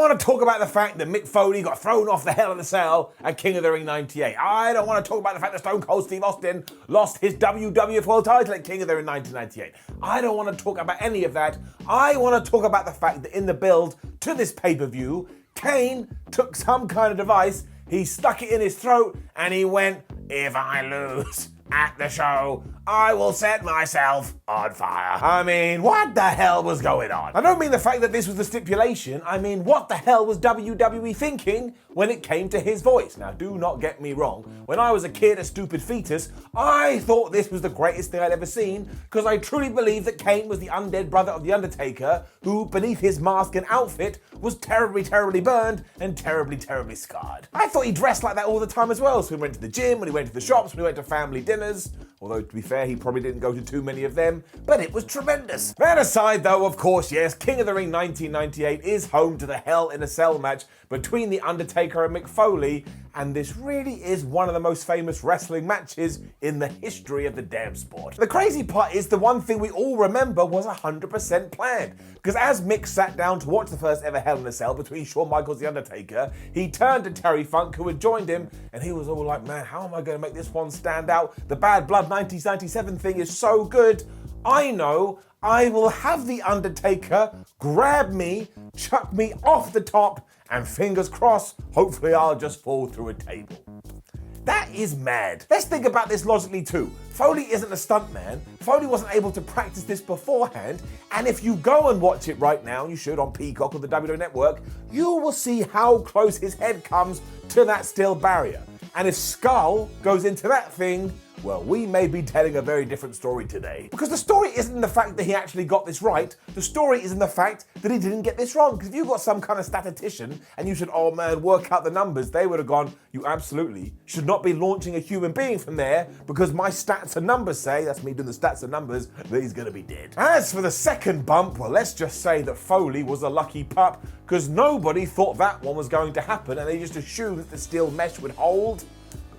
want to talk about the fact that Mick Foley got thrown off the Hell in a Cell at King of the Ring 98. I don't want to talk about the fact that Stone Cold Steve Austin lost his WWF World title at King of the Ring 1998. I don't want to talk about any of that. I want to talk about the fact that in the build to this pay-per-view, Kane took some kind of device, he stuck it in his throat, and he went, "If I lose at the show, I will set myself on fire." I mean, what the hell was going on? I don't mean the fact that this was the stipulation, I mean, what the hell was WWE thinking when it came to his voice? Now, do not get me wrong. When I was a kid, a stupid fetus, I thought this was the greatest thing I'd ever seen, because I truly believe that Kane was the undead brother of The Undertaker, who, beneath his mask and outfit, was terribly, terribly burned and terribly, terribly scarred. I thought he dressed like that all the time as well, so he went to the gym, when he went to the shops, when he went to family dinners, although to be fair, he probably didn't go to too many of them, but it was tremendous. That aside though, of course, yes, King of the Ring 1998 is home to the Hell in a Cell match between The Undertaker and Mick Foley, and this really is one of the most famous wrestling matches in the history of the damn sport. The crazy part is the one thing we all remember was 100% planned, because as Mick sat down to watch the first ever Hell in a Cell between Shawn Michaels and The Undertaker, he turned to Terry Funk, who had joined him, and he was all like, "Man, how am I going to make this one stand out? The Bad Blood 1997 thing is so good. I know I will have The Undertaker grab me, chuck me off the top, and fingers crossed, hopefully I'll just fall through a table." That is mad. Let's think about this logically too. Foley isn't a stuntman. Foley wasn't able to practice this beforehand. And if you go and watch it right now, and you should on Peacock or the WWE Network, you will see how close his head comes to that steel barrier. And if Skull goes into that thing, well, we may be telling a very different story today. Because the story isn't in the fact that he actually got this right, the story is in the fact that he didn't get this wrong. Because if you got some kind of statistician and you said, "Oh man, work out the numbers," they would have gone, "You absolutely should not be launching a human being from there because my stats and numbers say," that's me doing the stats and numbers, "that he's gonna be dead." As for the second bump, well, let's just say that Foley was a lucky pup because nobody thought that one was going to happen and they just assumed that the steel mesh would hold.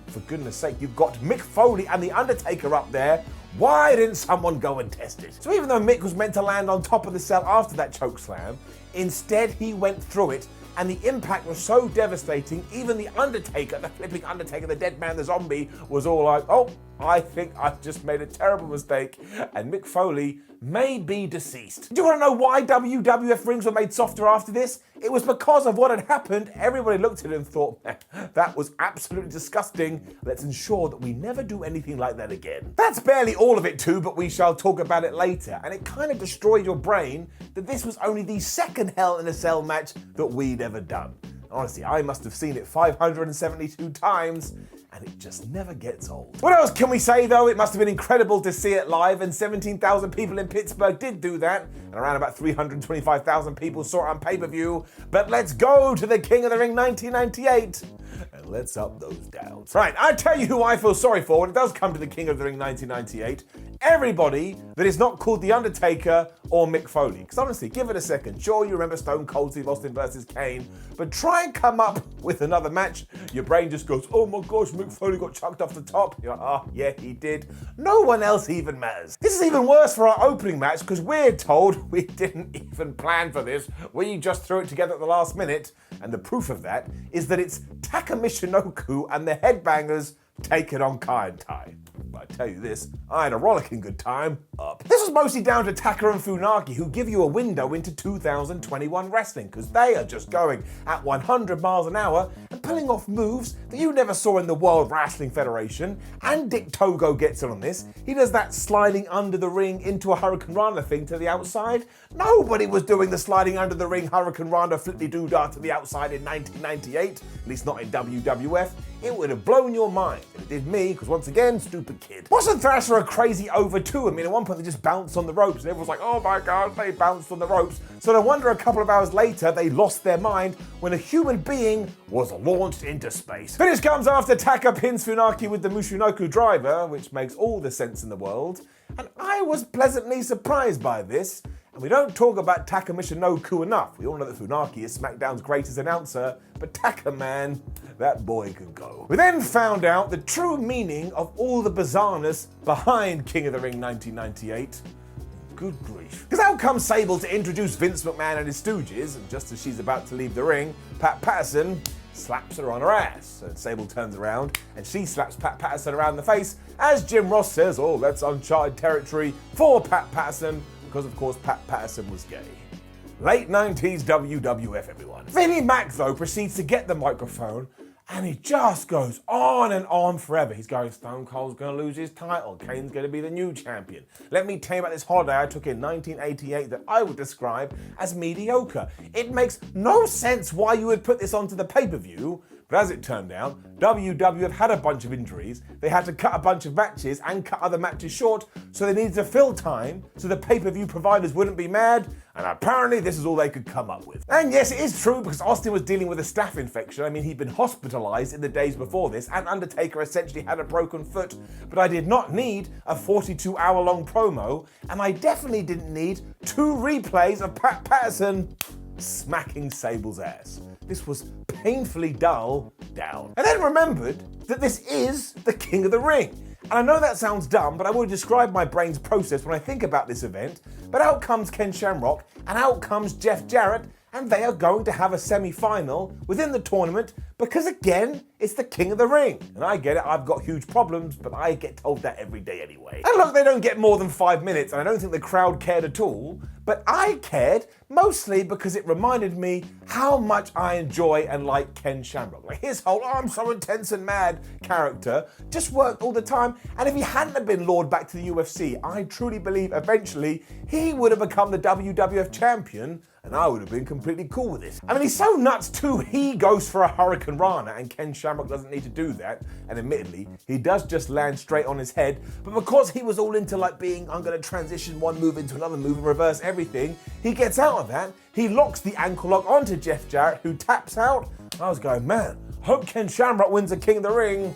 For goodness sake, you've got Mick Foley and The Undertaker up there. Why didn't someone go and test it? So even though Mick was meant to land on top of the cell after that chokeslam, instead he went through it, and the impact was so devastating, even The Undertaker, the flipping Undertaker, the dead man, the zombie, was all like, "Oh, I think I've just made a terrible mistake," and Mick Foley may be deceased. Do you want to know why WWF rings were made softer after this? It was because of what had happened. Everybody looked at it and thought, "Man, that was absolutely disgusting. Let's ensure that we never do anything like that again." That's barely all of it too, but we shall talk about it later. And it kind of destroyed your brain that this was only the second Hell in a Cell match that we'd ever done. Honestly, I must have seen it 572 times, and it just never gets old. What else can we say though? It must have been incredible to see it live, and 17,000 people in Pittsburgh did do that, and around about 325,000 people saw it on pay-per-view. But let's go to the King of the Ring 1998, and let's up those downs. Right, I tell you who I feel sorry for when it does come to the King of the Ring 1998. Everybody that is not called The Undertaker or Mick Foley. Because honestly, give it a second. Sure, you remember Stone Cold Steve Austin versus Kane, but try and come up with another match. Your brain just goes, "Oh my gosh, Mick Foley got chucked off the top." You're like, "Oh, yeah, he did." No one else even matters. This is even worse for our opening match because we're told we didn't even plan for this. We just threw it together at the last minute. And the proof of that is that it's Taka Michinoku and the Headbangers taking on Kai and Tai. But I tell you this, I had a rollicking good time up. This was mostly down to Taka and Funaki, who give you a window into 2021 wrestling, because they are just going at 100 miles an hour and pulling off moves that you never saw in the World Wrestling Federation. And Dick Togo gets in on this. He does that sliding under the ring into a Hurricane Rana thing to the outside. Nobody was doing the sliding under the ring Hurricane Rana flippy-doo-dah to the outside in 1998, at least not in WWF. It would have blown your mind. And it did me, because once again, stupid kid. Boston Thrasher are crazy over too. I mean, at one point they just bounced on the ropes, and everyone's like, "Oh my God, they bounced on the ropes." So no wonder a couple of hours later they lost their mind when a human being was launched into space. Finish comes after Taka pins Funaki with the Mushinoku driver, which makes all the sense in the world. And I was pleasantly surprised by this. And we don't talk about Taka Michinoku enough. We all know that Funaki is SmackDown's greatest announcer, but Taka, man, that boy can go. We then found out the true meaning of all the bizarreness behind King of the Ring 1998. Good grief. Because out comes Sable to introduce Vince McMahon and his stooges, and just as she's about to leave the ring, Pat Patterson slaps her on her ass. So Sable turns around and she slaps Pat Patterson around the face as Jim Ross says, oh, that's uncharted territory for Pat Patterson, because of course Pat Patterson was gay. Late 90s WWF, everyone. Vinnie Mac, though, proceeds to get the microphone and he just goes on and on forever. He's going, Stone Cold's going to lose his title. Kane's going to be the new champion. Let me tell you about this holiday I took in 1988 that I would describe as mediocre. It makes no sense why you would put this onto the pay-per-view, but as it turned out, WWF had a bunch of injuries. They had to cut a bunch of matches and cut other matches short, so they needed to fill time so the pay-per-view providers wouldn't be mad, and apparently this is all they could come up with. And yes, it is true because Austin was dealing with a staph infection. I mean, he'd been hospitalized in the days before this, and Undertaker essentially had a broken foot, but I did not need a 42-hour-long promo, and I definitely didn't need 2 replays of Pat Patterson smacking Sable's ass. This was painfully dull down. And then remembered that this is the King of the Ring. And I know that sounds dumb, but I will describe my brain's process when I think about this event. But out comes Ken Shamrock, and out comes Jeff Jarrett, and they are going to have a semi-final within the tournament because, again, it's the King of the Ring. And I get it, I've got huge problems, but I get told that every day anyway. And look, they don't get more than 5 minutes, and I don't think the crowd cared at all, but I cared mostly because it reminded me how much I enjoy and like Ken Shamrock. Like his whole, oh, I'm so intense and mad character just worked all the time, and if he hadn't have been lured back to the UFC, I truly believe eventually he would have become the WWF champion, and I would have been completely cool with it. I mean, he's so nuts too, he goes for a Hurricane Rana, and Ken Shamrock doesn't need to do that, and admittedly, he does just land straight on his head, but because he was all into like being, I'm gonna transition one move into another move and reverse everything, he gets out of that, he locks the ankle lock onto Jeff Jarrett, who taps out. I was going, man, hope Ken Shamrock wins the King of the Ring,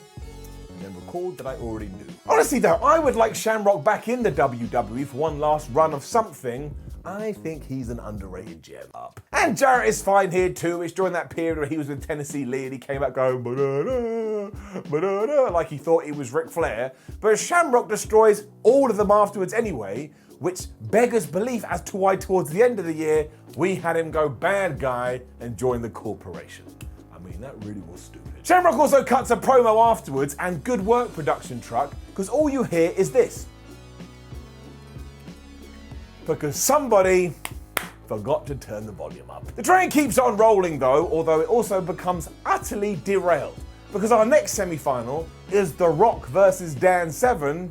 and then recalled that I already knew. Honestly though, I would like Shamrock back in the WWE for one last run of something. I think he's an underrated gem up. And Jarrett is fine here too. It's during that period where he was with Tennessee Lee and he came out going ba-da-da, ba-da-da, like he thought he was Ric Flair. But Shamrock destroys all of them afterwards anyway, which beggars belief as to why towards the end of the year, we had him go bad guy and join the corporation. I mean, that really was stupid. Shamrock also cuts a promo afterwards, and good work, production truck, because all you hear is this. Because somebody forgot to turn the volume up. The train keeps on rolling though, although it also becomes utterly derailed. Because our next semi-final is The Rock versus Dan Severn.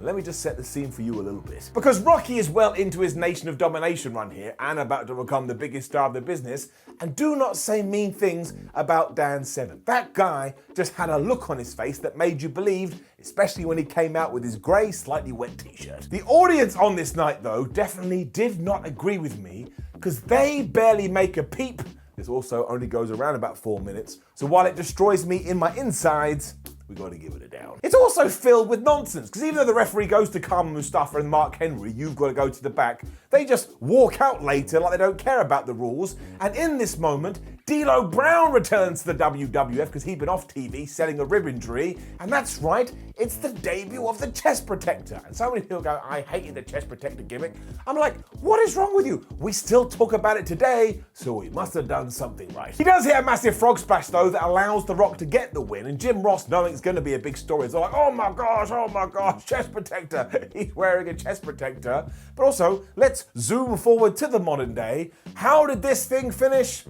Let me just set the scene for you a little bit. Because Rocky is well into his Nation of Domination run here and about to become the biggest star of the business, and do not say mean things about Dan Severn. That guy just had a look on his face that made you believe, especially when he came out with his grey, slightly wet t-shirt. The audience on this night though definitely did not agree with me because they barely make a peep. This also only goes around about 4 minutes, so while it destroys me in my insides, we got to give it a down. It's also filled with nonsense, because even though the referee goes to Kama Mustafa and Mark Henry, you've got to go to the back, they just walk out later like they don't care about the rules, and in this moment, D'Lo Brown returns to the WWF because he'd been off TV selling a rib injury, and that's right, it's the debut of the chest protector. And so many people go, I hated the chest protector gimmick. I'm like, what is wrong with you? We still talk about it today, so we must have done something right. He does hit a massive frog splash though that allows The Rock to get the win, and Jim Ross, knowing it's going to be a big story, is like, oh my gosh, chest protector. He's wearing a chest protector. But also, let's zoom forward to the modern day. How did this thing finish?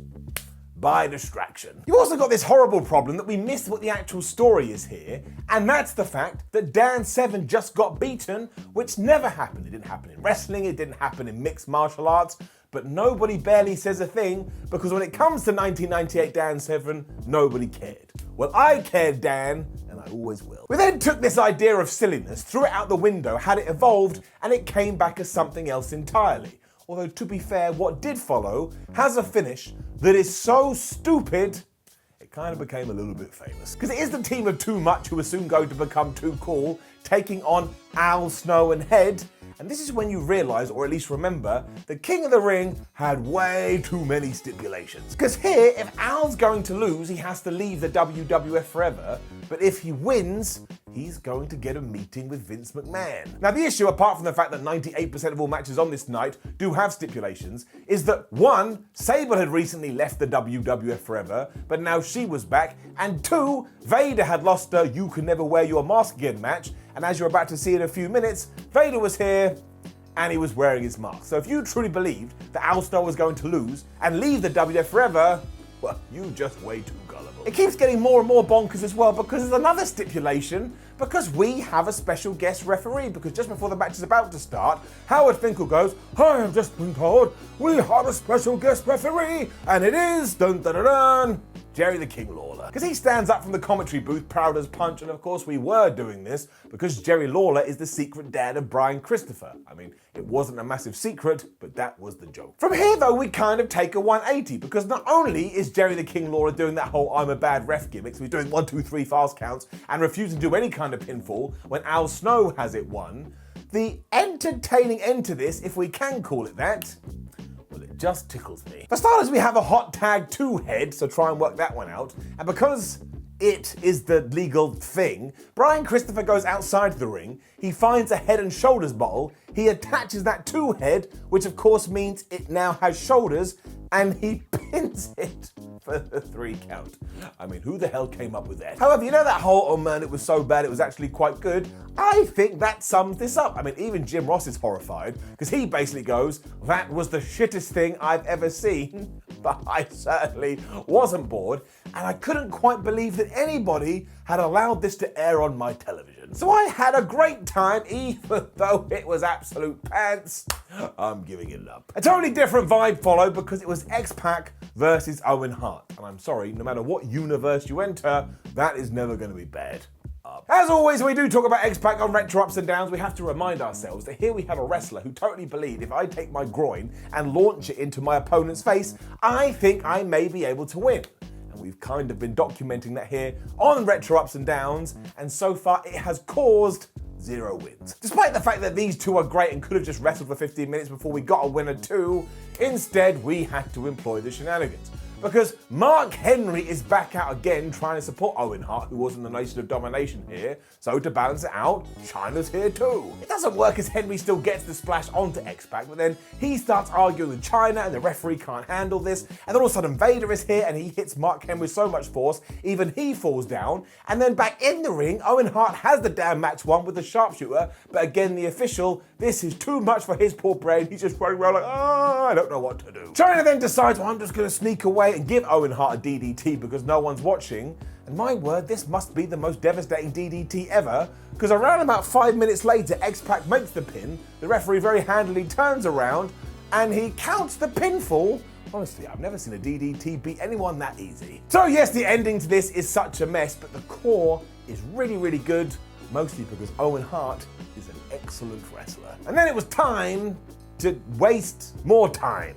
By distraction. You've also got this horrible problem that we missed what the actual story is here, and that's the fact that Dan Severn just got beaten, which never happened. It didn't happen in wrestling, it didn't happen in mixed martial arts, but nobody barely says a thing, because when it comes to 1998 Dan Severn, nobody cared. Well, I cared, Dan, and I always will. We then took this idea of silliness, threw it out the window, had it evolved, and it came back as something else entirely. Although, to be fair, what did follow has a finish that is so stupid, it kind of became a little bit famous. Because it is the team of Too Much, who are soon going to become Too Cool, taking on Al, Snow, and Head. And this is when you realize, or at least remember, the King of the Ring had way too many stipulations. Because here, if Al's going to lose, he has to leave the WWF forever. But if he wins, he's going to get a meeting with Vince McMahon. Now, the issue, apart from the fact that 98% of all matches on this night do have stipulations, is that 1, Sable had recently left the WWF forever, but now she was back, and 2, Vader had lost a "you can never wear your mask again" match, and as you're about to see in a few minutes, Vader was here, and he was wearing his mask. So if you truly believed that Al Snow was going to lose and leave the WWF forever, well, you just way too gullible. It keeps getting more and more bonkers as well because there's another stipulation, because we have a special guest referee, because just before the match is about to start, Howard Finkel goes, "I have just been told we have a special guest referee, and it is, dun dun dun dun, Jerry the King Lawler." Because he stands up from the commentary booth, proud as punch, and of course we were doing this because Jerry Lawler is the secret dad of Brian Christopher. I mean, it wasn't a massive secret, but that was the joke. From here though, we kind of take a 180, because not only is Jerry the King Lawler doing that whole "I'm a bad ref" gimmick, so he's doing 1, 2, 3 fast counts and refusing to do any kind of pinfall when Al Snow has it won. The entertaining end to this, if we can call it that, well, it just tickles me. For starters, we have a hot tag 2 head, so try and work that one out. And because it is the legal thing, Brian Christopher goes outside the ring, he finds a Head and Shoulders bottle, he attaches that to head, which of course means it now has shoulders, and he pins it for the 3 count. I mean, who the hell came up with that? However, you know that whole, "oh man, it was so bad, it was actually quite good"? I think that sums this up. I mean, even Jim Ross is horrified, because he basically goes, "that was the shittest thing I've ever seen," but I certainly wasn't bored, and I couldn't quite believe that anybody had allowed this to air on my television. So I had a great time, even though it was absolute pants. I'm giving it up. A totally different vibe followed because it was X-Pac versus Owen Hart. And I'm sorry, no matter what universe you enter, that is never going to be bad. As always, when we do talk about X-Pac on Retro Ups and Downs, we have to remind ourselves that here we have a wrestler who totally believed if I take my groin and launch it into my opponent's face, I think I may be able to win. And we've kind of been documenting that here on Retro Ups and Downs, and so far it has caused 0 wins. Despite the fact that these two are great and could have just wrestled for 15 minutes before we got a winner too, instead we had to employ the shenanigans. Because Mark Henry is back out again trying to support Owen Hart, who was in the Nation of Domination here, so to balance it out, Chyna's here too. It doesn't work as Henry still gets the splash onto X-Pac, but then he starts arguing with Chyna and the referee can't handle this, and then all of a sudden Vader is here and he hits Mark Henry with so much force, even he falls down, and then back in the ring, Owen Hart has the damn match won with the sharpshooter, but again the official, this is too much for his poor brain, he's just running around like, oh, I don't know what to do. Chyna then decides, well, I'm just going to sneak away and give Owen Hart a DDT because no one's watching. And my word, this must be the most devastating DDT ever, because around about 5 minutes later, X-Pac makes the pin, the referee very handily turns around, and he counts the pinfall. Honestly, I've never seen a DDT beat anyone that easy. So yes, the ending to this is such a mess, but the core is really, really good, mostly because Owen Hart is an excellent wrestler. And then it was time to waste more time.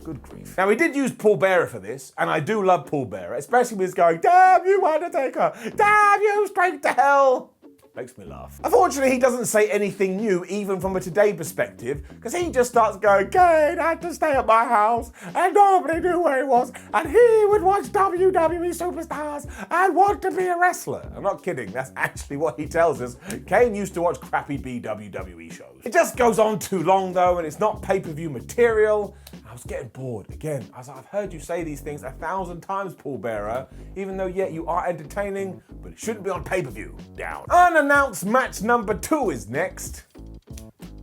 Good grief. Now, we did use Paul Bearer for this, and I do love Paul Bearer, especially when he's going, "Damn you, Undertaker! Damn you, straight to hell!" Makes me laugh. Unfortunately, he doesn't say anything new, even from a Today perspective, because he just starts going, "Kane had to stay at my house, and nobody knew where he was, and he would watch WWE superstars and want to be a wrestler." I'm not kidding, that's actually what he tells us. Kane used to watch crappy WWE shows. It just goes on too long, though, and it's not pay-per-view material. I was getting bored. Again, I was like, I've heard you say these things 1,000 times, Paul Bearer, even though, yeah, you are entertaining, but it shouldn't be on pay-per-view. Down. Unannounced match number 2 is next.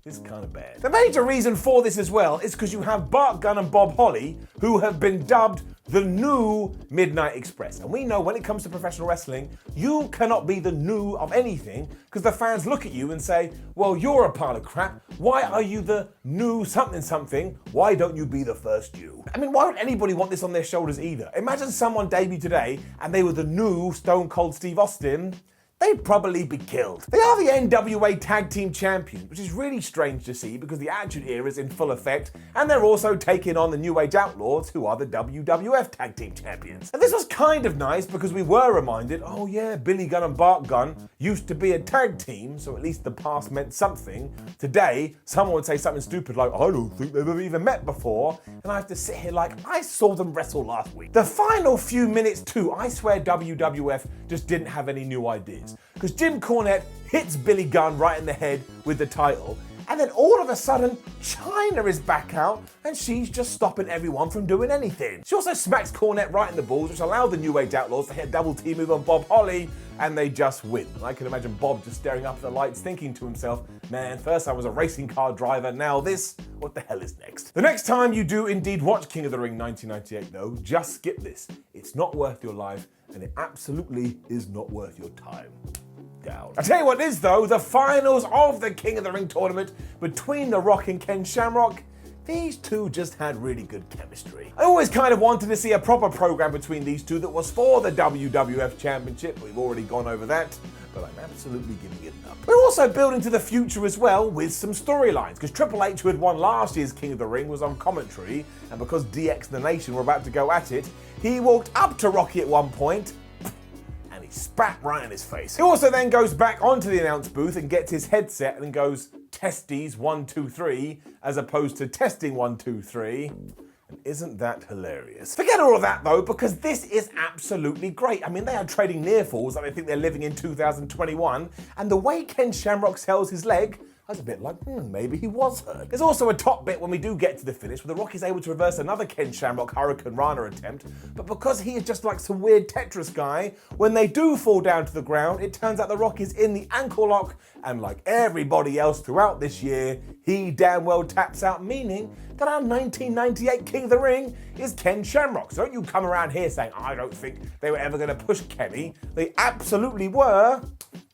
This is kind of bad. The major reason for this as well is because you have Bart Gunn and Bob Holly, who have been dubbed the new Midnight Express. And we know when it comes to professional wrestling, you cannot be the new of anything because the fans look at you and say, well, you're a pile of crap. Why are you the new something something? Why don't you be the first you? I mean, why would anybody want this on their shoulders either? Imagine someone debuted today and they were the new Stone Cold Steve Austin. they'd probably be killed. They are the NWA Tag Team Champions, which is really strange to see because the Attitude Era is in full effect, and they're also taking on the New Age Outlaws, who are the WWF Tag Team Champions. And this was kind of nice because we were reminded, oh yeah, Billy Gunn and Bart Gunn used to be a tag team, so at least the past meant something. Today, someone would say something stupid like, I don't think they've ever even met before, and I have to sit here like, I saw them wrestle last week. The final few minutes too, I swear WWF just didn't have any new ideas. Because Jim Cornette hits Billy Gunn right in the head with the title, and then all of a sudden, Chyna is back out, and she's just stopping everyone from doing anything. She also smacks Cornette right in the balls, which allowed the New Age Outlaws to hit a double T move on Bob Holly, and they just win. And I can imagine Bob just staring up at the lights, thinking to himself, man, first I was a racing car driver, now this, what the hell is next? The next time you do indeed watch King of the Ring 1998 though, just skip this. It's not worth your life, and it absolutely is not worth your time. Down. I tell you what is though, the finals of the King of the Ring tournament between the Rock and Ken Shamrock, these two just had really good chemistry. I always kind of wanted to see a proper program between these two that was for the WWF Championship. We've already gone over that, but I'm absolutely giving it up. We're also building to the future as well with some storylines, because Triple H, who had won last year's King of the Ring, was on commentary, and because DX and the Nation were about to go at it, he walked up to Rocky at one point, he spat right in his face. He also then goes back onto the announce booth and gets his headset and goes, testes 1, 2, 3, as opposed to testing 1, 2, 3. And isn't that hilarious? Forget all of that though, because this is absolutely great. I mean, they are trading near falls like they think they're living in 2021, and the way Ken Shamrock sells his leg, I was a bit like, maybe he was hurt. There's also a top bit when we do get to the finish where the Rock is able to reverse another Ken Shamrock Hurricane Rana attempt, but because he is just like some weird Tetris guy, when they do fall down to the ground, it turns out the Rock is in the ankle lock, and like everybody else throughout this year, he damn well taps out, meaning that our 1998 King of the Ring is Ken Shamrock. So don't you come around here saying, I don't think they were ever going to push Kenny. They absolutely were.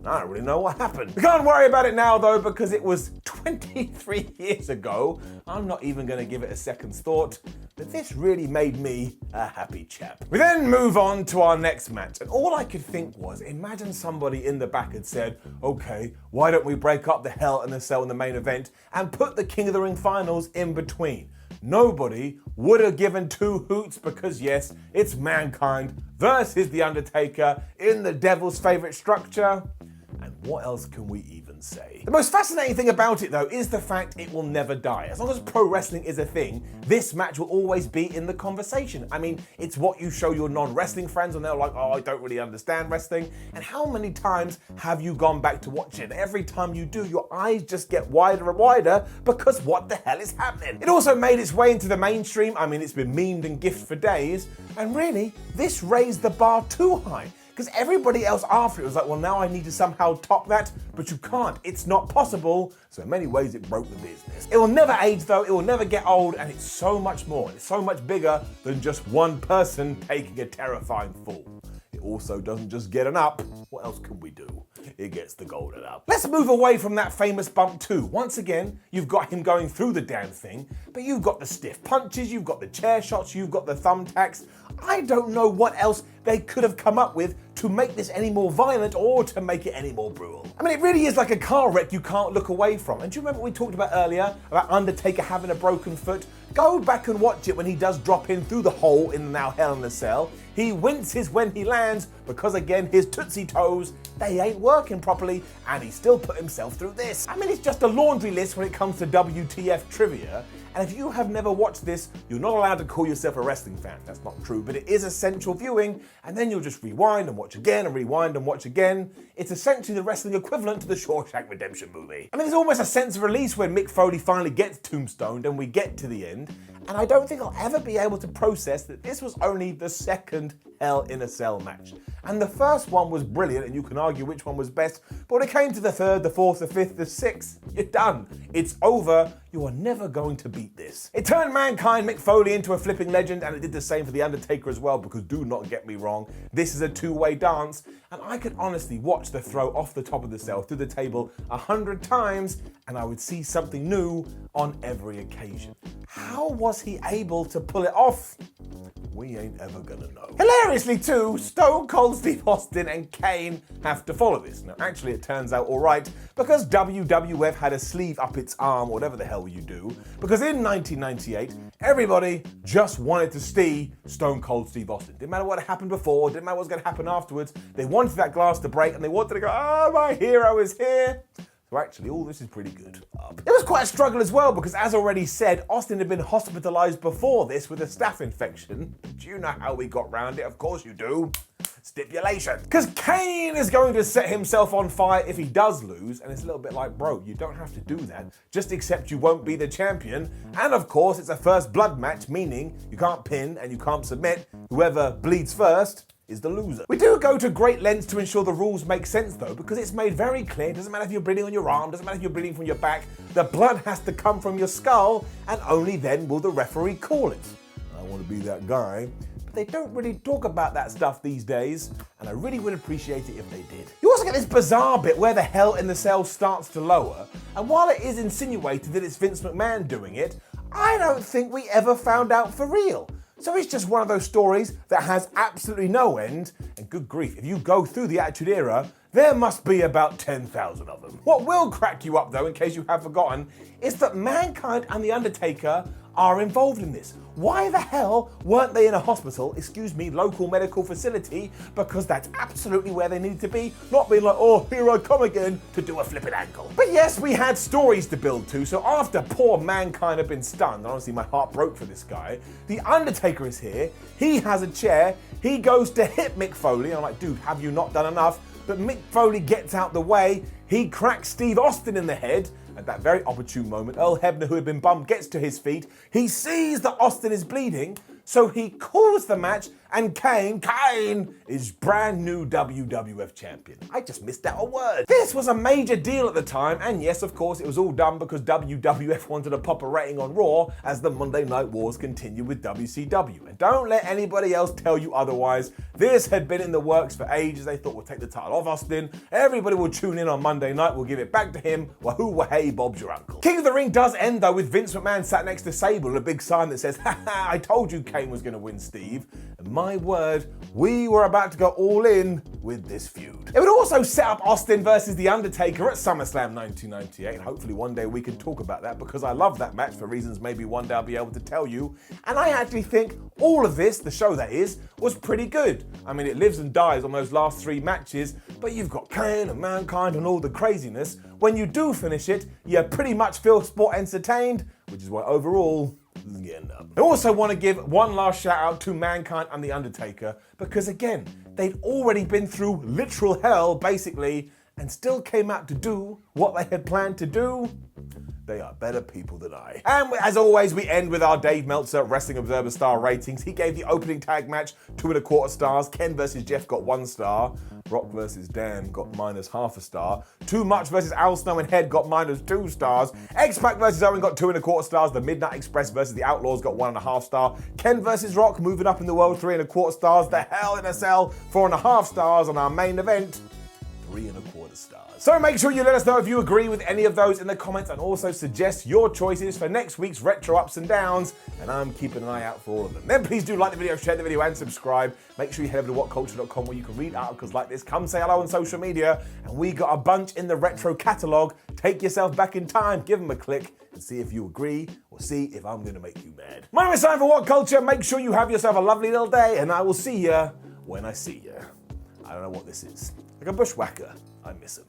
I don't really know what happened. We can't worry about it now though, because it was 23 years ago. I'm not even going to give it a second's thought, but this really made me a happy chap. We then move on to our next match, and all I could think was, imagine somebody in the back had said, okay, why don't we break up the Hell in a Cell in the main event and put the King of the Ring finals in between? Nobody would have given two hoots because yes, it's Mankind versus The Undertaker in the Devil's Favorite structure. And what else can we even say? The most fascinating thing about it though is the fact it will never die. As long as pro wrestling is a thing, this match will always be in the conversation. I mean, it's what you show your non-wrestling friends and they're like, oh, I don't really understand wrestling. And how many times have you gone back to watch it? Every time you do, your eyes just get wider and wider because what the hell is happening? It also made its way into the mainstream. I mean, it's been memed and gifted for days. And really, this raised the bar too high. Because everybody else after it was like, well, now I need to somehow top that, but you can't. It's not possible. So in many ways, it broke the business. It will never age though. It will never get old, and it's so much more. It's so much bigger than just one person taking a terrifying fall. It also doesn't just get an up. What else can we do? It gets the golden up. Let's move away from that famous bump too. Once again, you've got him going through the damn thing, but you've got the stiff punches, you've got the chair shots, you've got the thumbtacks. I don't know what else they could have come up with to make this any more violent or to make it any more brutal. I mean, it really is like a car wreck you can't look away from. And do you remember what we talked about earlier about Undertaker having a broken foot? Go back and watch it when he does drop in through the hole in the now Hell in a Cell. He winces when he lands because, again, his Tootsie Toes, they ain't working properly, and he still put himself through this. I mean, it's just a laundry list when it comes to WTF trivia. And if you have never watched this, you're not allowed to call yourself a wrestling fan. That's not true, but it is essential viewing, and then you'll just rewind and watch again and rewind and watch again. It's essentially the wrestling equivalent to the Shawshank Redemption movie. I mean, there's almost a sense of release when Mick Foley finally gets tombstoned and we get to the end, and I don't think I'll ever be able to process that this was only the second Hell in a Cell match. And the first one was brilliant, and you can argue which one was best, but when it came to the third, the fourth, the fifth, the sixth, you're done. It's over. You are never going to beat this. It turned Mankind, Mick Foley, into a flipping legend, and it did the same for The Undertaker as well, because do not get me wrong, this is a two-way dance, and I could honestly watch the throw off the top of the cell through the table 100 times, and I would see something new on every occasion. How was was he able to pull it off? We ain't ever gonna know. Hilariously too, Stone Cold Steve Austin and Kane have to follow this. Now actually it turns out alright, because WWF had a sleeve up its arm, whatever the hell you do, because in 1998, everybody just wanted to see Stone Cold Steve Austin. Didn't matter what had happened before, didn't matter what was gonna happen afterwards, they wanted that glass to break and they wanted to go, oh, my hero is here. So actually, all this is pretty good. It was quite a struggle as well because, as already said, Austin had been hospitalized before this with a staph infection. Do you know how we got round it? Of course you do. Stipulation. Because Kane is going to set himself on fire if he does lose, and it's a little bit like, bro, you don't have to do that. Just accept you won't be the champion. And of course, it's a first blood match, meaning you can't pin and you can't submit. Whoever bleeds first is the loser. We do go to great lengths to ensure the rules make sense though, because it's made very clear, it doesn't matter if you're bleeding on your arm, doesn't matter if you're bleeding from your back, the blood has to come from your skull, and only then will the referee call it. I want to be that guy, but they don't really talk about that stuff these days, and I really would appreciate it if they did. You also get this bizarre bit where the Hell in the Cell starts to lower, and while it is insinuated that it's Vince McMahon doing it, I don't think we ever found out for real. So it's just one of those stories that has absolutely no end, and good grief, if you go through the Attitude Era, there must be about 10,000 of them. What will crack you up though, in case you have forgotten, is that Mankind and The Undertaker are involved in this. Why the hell weren't they in a hospital, local medical facility, because that's absolutely where they needed to be, not being like, oh, here I come again to do a flipping ankle. But yes, we had stories to build to, so after poor Mankind had been stunned, honestly my heart broke for this guy, The Undertaker is here, he has a chair, he goes to hit Mick Foley, I'm like, dude, have you not done enough? But Mick Foley gets out the way, he cracks Steve Austin in the head. At that very opportune moment, Earl Hebner, who had been bummed, gets to his feet. He sees that Austin is bleeding, so he calls the match, and Kane is brand new WWF champion. I just missed out a word. This was a major deal at the time, and yes, of course, it was all done because WWF wanted to pop a rating on Raw as the Monday Night Wars continued with WCW. And don't let anybody else tell you otherwise. This had been in the works for ages. They thought, we'll take the title off Austin. Everybody will tune in on Monday night. We'll give it back to him. Wahoo, wahey, Bob's your uncle. King of the Ring does end though with Vince McMahon sat next to Sable and a big sign that says, ha ha, I told you Kane was going to win, Steve. And my word, we were about to go all in with this feud. It would also set up Austin versus The Undertaker at SummerSlam 1998. And hopefully one day we can talk about that because I love that match for reasons maybe one day I'll be able to tell you. And I actually think all of this, the show that is, was pretty good. I mean, it lives and dies on those last 3 matches, but you've got Kane and Mankind and all the craziness. When you do finish it, you pretty much feel sport entertained, which is why overall, I also want to give one last shout out to Mankind and The Undertaker because again, they'd already been through literal hell basically and still came out to do what they had planned to do. They are better people than I. And as always, we end with our Dave Meltzer Wrestling Observer star ratings. He gave the opening tag match 2.25 stars. Ken versus Jeff got 1 star. Rock versus Dan got -0.5 star. Too Much versus Al Snow and Head got -2 stars. X-Pac versus Owen got 2.25 stars. The Midnight Express versus the Outlaws got 1.5 star. Ken versus Rock moving up in the world 3.25 stars. The Hell in a Cell 4.5 stars. On our main event, 3.25 stars. So make sure you let us know if you agree with any of those in the comments and also suggest your choices for next week's Retro Ups and Downs, and I'm keeping an eye out for all of them. Then please do like the video, share the video and subscribe. Make sure you head over to WhatCulture.com where you can read articles like this. Come say hello on social media, and we got a bunch in the retro catalogue. Take yourself back in time, give them a click, and see if you agree or see if I'm going to make you mad. My name is Simon for WhatCulture. Make sure you have yourself a lovely little day, and I will see you when I see you. I don't know what this is. Like a bushwhacker. I miss him.